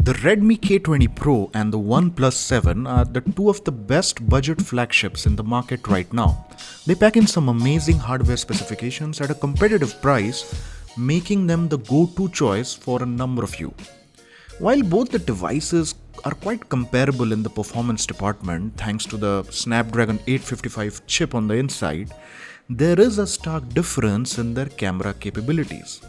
The Redmi K20 Pro and the OnePlus 7 are the two of the best budget flagships in the market right now. They pack in some amazing hardware specifications at a competitive price, making them the go-to choice for a number of you. While both the devices are quite comparable in the performance department thanks to the Snapdragon 855 chip on the inside, there is a stark difference in their camera capabilities.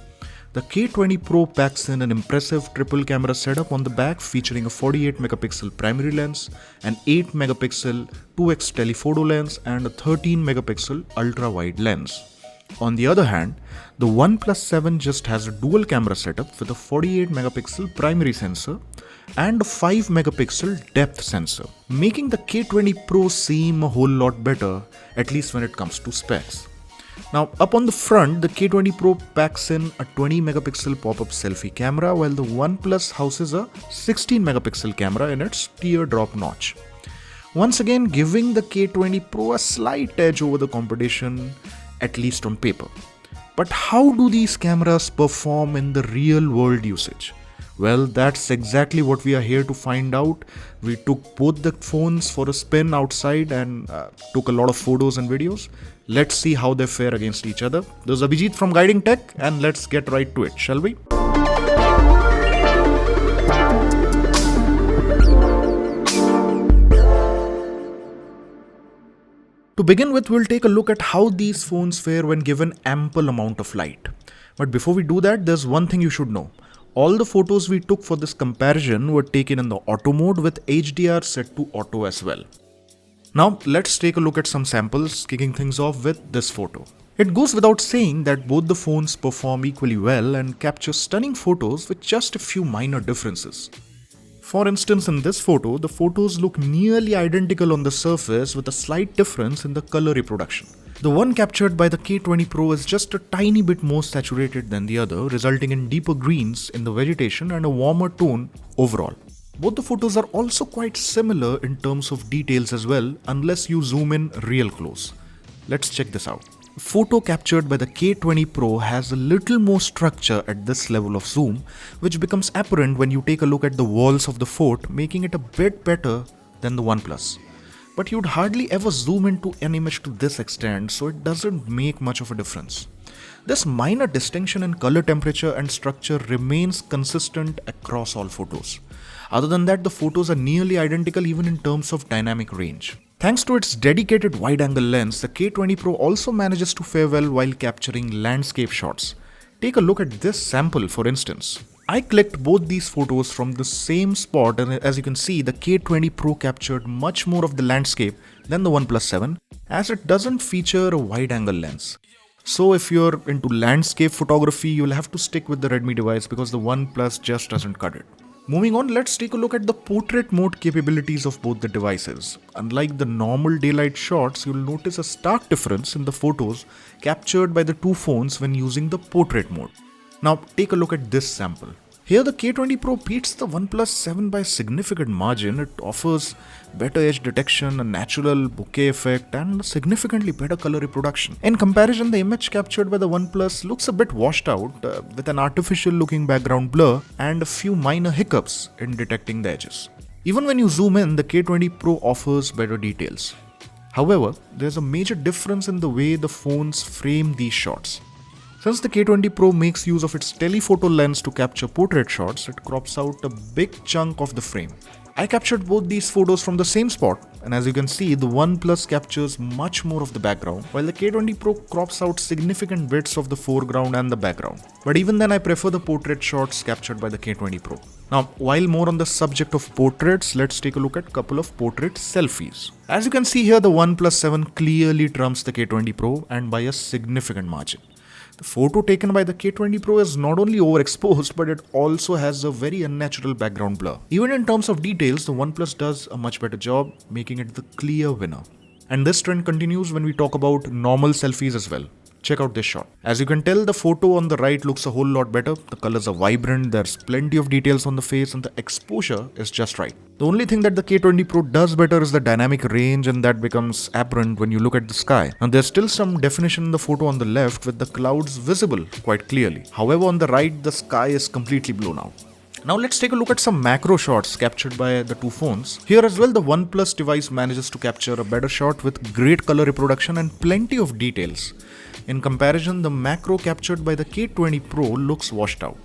The K20 Pro packs in an impressive triple camera setup on the back featuring a 48 megapixel primary lens, an 8 megapixel 2x telephoto lens and a 13 megapixel ultra wide lens. On the other hand, the OnePlus 7 just has a dual camera setup with a 48 megapixel primary sensor and a 5 megapixel depth sensor, making the K20 Pro seem a whole lot better, at least when it comes to specs. Now, up on the front, the K20 Pro packs in a 20 megapixel pop-up selfie camera, while the OnePlus houses a 16 megapixel camera in its teardrop notch. Once again, giving the K20 Pro a slight edge over the competition, at least on paper. But how do these cameras perform in the real world usage? Well, that's exactly what we are here to find out. We took both the phones for a spin outside and took a lot of photos and videos. Let's see how they fare against each other. This is Abhijit from Guiding Tech, and let's get right to it, shall we? To begin with, we'll take a look at how these phones fare when given ample amount of light. But before we do that, there's one thing you should know. All the photos we took for this comparison were taken in the auto mode with HDR set to auto as well. Now let's take a look at some samples, kicking things off with this photo. It goes without saying that both the phones perform equally well and capture stunning photos with just a few minor differences. For instance, in this photo, the photos look nearly identical on the surface with a slight difference in the color reproduction. The one captured by the K20 Pro is just a tiny bit more saturated than the other, resulting in deeper greens in the vegetation and a warmer tone overall. Both the photos are also quite similar in terms of details as well, unless you zoom in real close. Let's check this out. The photo captured by the K20 Pro has a little more structure at this level of zoom, which becomes apparent when you take a look at the walls of the fort, making it a bit better than the OnePlus. But you'd hardly ever zoom into an image to this extent, so it doesn't make much of a difference. This minor distinction in color temperature and structure remains consistent across all photos. Other than that, the photos are nearly identical even in terms of dynamic range. Thanks to its dedicated wide-angle lens, the K20 Pro also manages to fare well while capturing landscape shots. Take a look at this sample, for instance. I clicked both these photos from the same spot, and as you can see, the K20 Pro captured much more of the landscape than the OnePlus 7, as it doesn't feature a wide-angle lens. So if you're into landscape photography, you'll have to stick with the Redmi device because the OnePlus just doesn't cut it. Moving on, let's take a look at the portrait mode capabilities of both the devices. Unlike the normal daylight shots, you'll notice a stark difference in the photos captured by the two phones when using the portrait mode. Now take a look at this sample. Here the K20 Pro beats the OnePlus 7 by a significant margin. It offers better edge detection, a natural bokeh effect and significantly better color reproduction. In comparison, the image captured by the OnePlus looks a bit washed out with an artificial looking background blur and a few minor hiccups in detecting the edges. Even when you zoom in, the K20 Pro offers better details. However, there's a major difference in the way the phones frame these shots. Since the K20 Pro makes use of its telephoto lens to capture portrait shots, it crops out a big chunk of the frame. I captured both these photos from the same spot, and as you can see, the OnePlus captures much more of the background, while the K20 Pro crops out significant bits of the foreground and the background. But even then, I prefer the portrait shots captured by the K20 Pro. Now, while more on the subject of portraits, let's take a look at a couple of portrait selfies. As you can see here, the OnePlus 7 clearly trumps the K20 Pro and by a significant margin. The photo taken by the K20 Pro is not only overexposed, but it also has a very unnatural background blur. Even in terms of details, the OnePlus does a much better job, making it the clear winner. And this trend continues when we talk about normal selfies as well. Check out this shot. As you can tell, the photo on the right looks a whole lot better. The colors are vibrant, there's plenty of details on the face, and the exposure is just right. The only thing that the K20 Pro does better is the dynamic range, and that becomes apparent when you look at the sky. And there's still some definition in the photo on the left with the clouds visible quite clearly. However, on the right, the sky is completely blown out. Now let's take a look at some macro shots captured by the two phones. Here as well, the OnePlus device manages to capture a better shot with great color reproduction and plenty of details. In comparison, the macro captured by the K20 Pro looks washed out.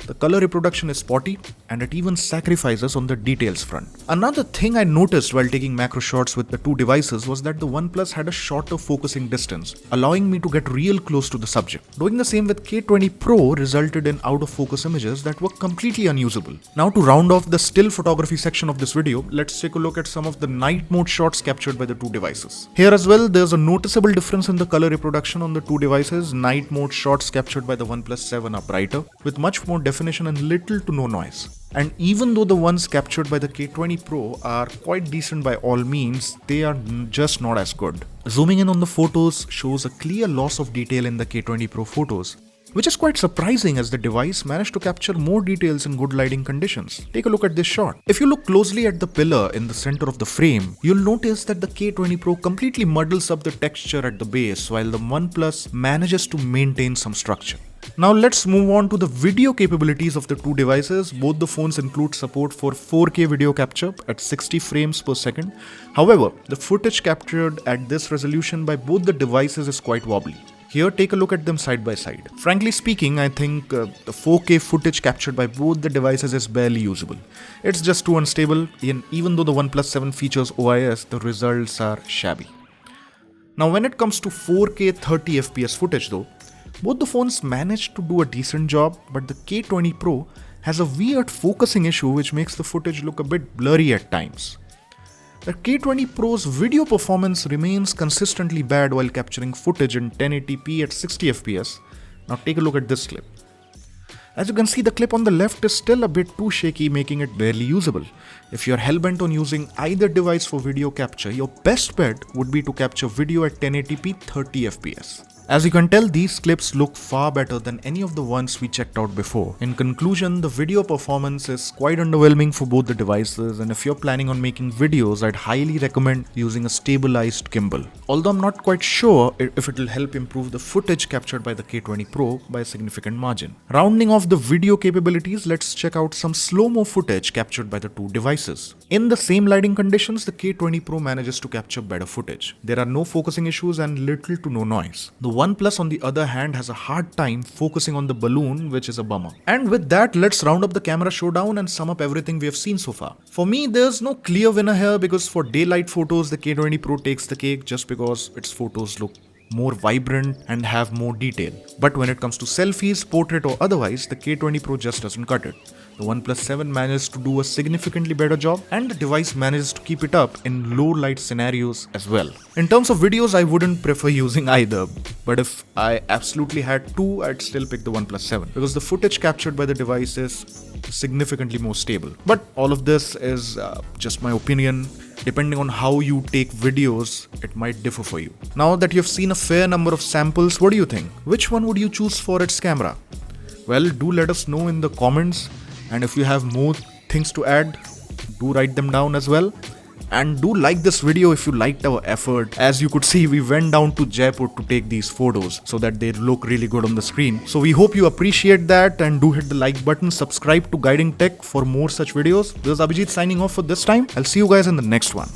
The color reproduction is spotty and it even sacrifices on the details front. Another thing I noticed while taking macro shots with the two devices was that the OnePlus had a shorter focusing distance, allowing me to get real close to the subject. Doing the same with K20 Pro resulted in out of focus images that were completely unusable. Now to round off the still photography section of this video, let's take a look at some of the night mode shots captured by the two devices. Here as well, there's a noticeable difference in the color reproduction on the two devices. Night mode shots captured by the OnePlus 7 are brighter, with much more definition and little to no noise. And even though the ones captured by the K20 Pro are quite decent by all means, they are just not as good. Zooming in on the photos shows a clear loss of detail in the K20 Pro photos, which is quite surprising as the device managed to capture more details in good lighting conditions. Take a look at this shot. If you look closely at the pillar in the center of the frame, you'll notice that the K20 Pro completely muddles up the texture at the base, while the OnePlus manages to maintain some structure. Now let's move on to the video capabilities of the two devices. Both the phones include support for 4K video capture at 60 frames per second. However, the footage captured at this resolution by both the devices is quite wobbly. Here, take a look at them side by side. Frankly speaking, I think the 4K footage captured by both the devices is barely usable. It's just too unstable, and even though the OnePlus 7 features OIS, the results are shabby. Now when it comes to 4K 30fps footage though, both the phones managed to do a decent job, but the K20 Pro has a weird focusing issue which makes the footage look a bit blurry at times. The K20 Pro's video performance remains consistently bad while capturing footage in 1080p at 60fps. Now take a look at this clip. As you can see, the clip on the left is still a bit too shaky, making it barely usable. If you're hellbent on using either device for video capture, your best bet would be to capture video at 1080p 30fps. As you can tell, these clips look far better than any of the ones we checked out before. In conclusion, the video performance is quite underwhelming for both the devices, and if you're planning on making videos, I'd highly recommend using a stabilized gimbal. Although I'm not quite sure if it'll help improve the footage captured by the K20 Pro by a significant margin. Rounding off the video capabilities, let's check out some slow-mo footage captured by the two devices. In the same lighting conditions, the K20 Pro manages to capture better footage. There are no focusing issues and little to no noise. The OnePlus on the other hand has a hard time focusing on the balloon, which is a bummer. And with that, let's round up the camera showdown and sum up everything we have seen so far. For me, there's no clear winner here because for daylight photos, the K20 Pro takes the cake just because its photos look more vibrant and have more detail. But when it comes to selfies, portrait or otherwise, the K20 Pro just doesn't cut it. The OnePlus 7 managed to do a significantly better job, and the device manages to keep it up in low light scenarios as well. In terms of videos, I wouldn't prefer using either, but if I absolutely had to, I'd still pick the OnePlus 7 because the footage captured by the device is significantly more stable. But all of this is just my opinion. Depending on how you take videos, it might differ for you. Now that you've seen a fair number of samples, what do you think? Which one would you choose for its camera? Well, do let us know in the comments. And if you have more things to add, do write them down as well. And do like this video if you liked our effort. As you could see, we went down to Jaipur to take these photos so that they look really good on the screen. So we hope you appreciate that, and do hit the like button, subscribe to Guiding Tech for more such videos. This is Abhijit signing off for this time. I'll see you guys in the next one.